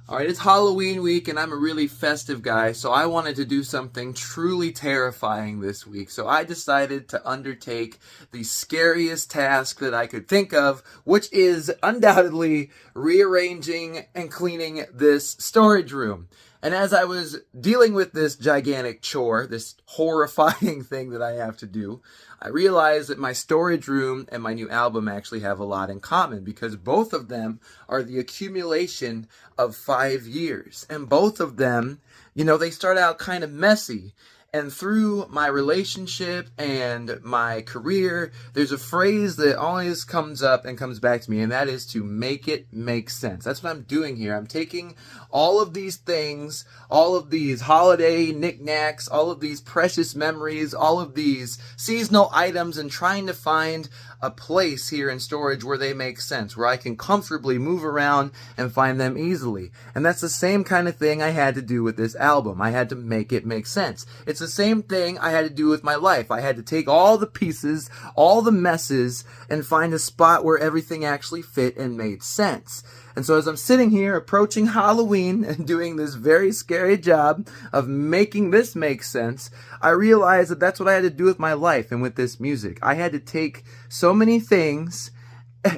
Alright, it's Halloween week and I'm a really festive guy, so I wanted to do something truly terrifying this week. So I decided to undertake the scariest task that I could think of, which is undoubtedly rearranging and cleaning this storage room. And as I was dealing with this gigantic chore, this horrifying thing that I have to do, I realized that my storage room and my new album actually have a lot in common because both of them are the accumulation of 5 years. And both of them, they start out kind of messy. And through my relationship and my career, there's a phrase that always comes up and comes back to me, and that is to make it make sense. That's what I'm doing here. I'm taking all of these things, all of these holiday knickknacks, all of these precious memories, all of these seasonal items, and trying to find a place here in storage where they make sense, where I can comfortably move around and find them easily. And that's the same kind of thing I had to do with this album. I had to make it make sense. It's the same thing I had to do with my life. I had to take all the pieces, all the messes, and find a spot where everything actually fit and made sense. And so as I'm sitting here approaching Halloween and doing this very scary job of making this make sense, I realized that that's what I had to do with my life and with this music. I had to take so many things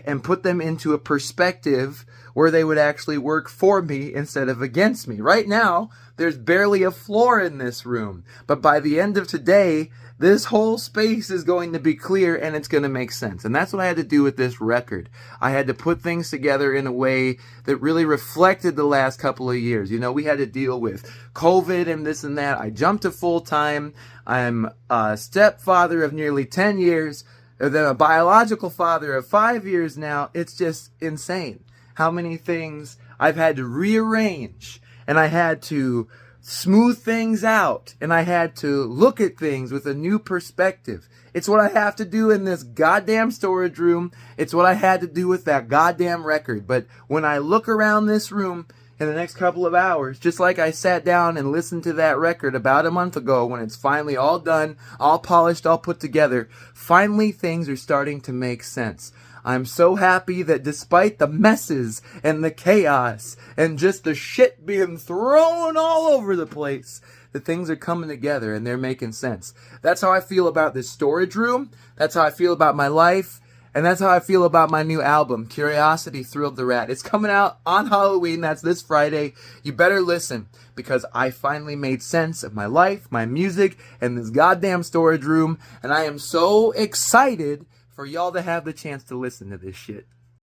and put them into a perspective where they would actually work for me instead of against me. Right now, there's barely a floor in this room, but by the end of today, this whole space is going to be clear and it's going to make sense. And that's what I had to do with this record. I had to put things together in a way that really reflected the last couple of years. We had to deal with COVID and this and that. I jumped to full time. I'm a stepfather of nearly 10 years, then a biological father of 5 years now. It's just insane how many things I've had to rearrange, and I had to smooth things out, and I had to look at things with a new perspective. It's what I have to do in this goddamn storage room. It's what I had to do with that goddamn record. But when I look around this room in the next couple of hours, just like I sat down and listened to that record about a month ago, when it's finally all done, all polished, all put together, finally things are starting to make sense. I'm so happy that despite the messes and the chaos and just the shit being thrown all over the place, that things are coming together and they're making sense. That's how I feel about this storage room. That's how I feel about my life. And that's how I feel about my new album, Curiosity Thrilled the Rat. It's coming out on Halloween. That's this Friday. You better listen, because I finally made sense of my life, my music, and this goddamn storage room. And I am so excited for y'all to have the chance to listen to this shit.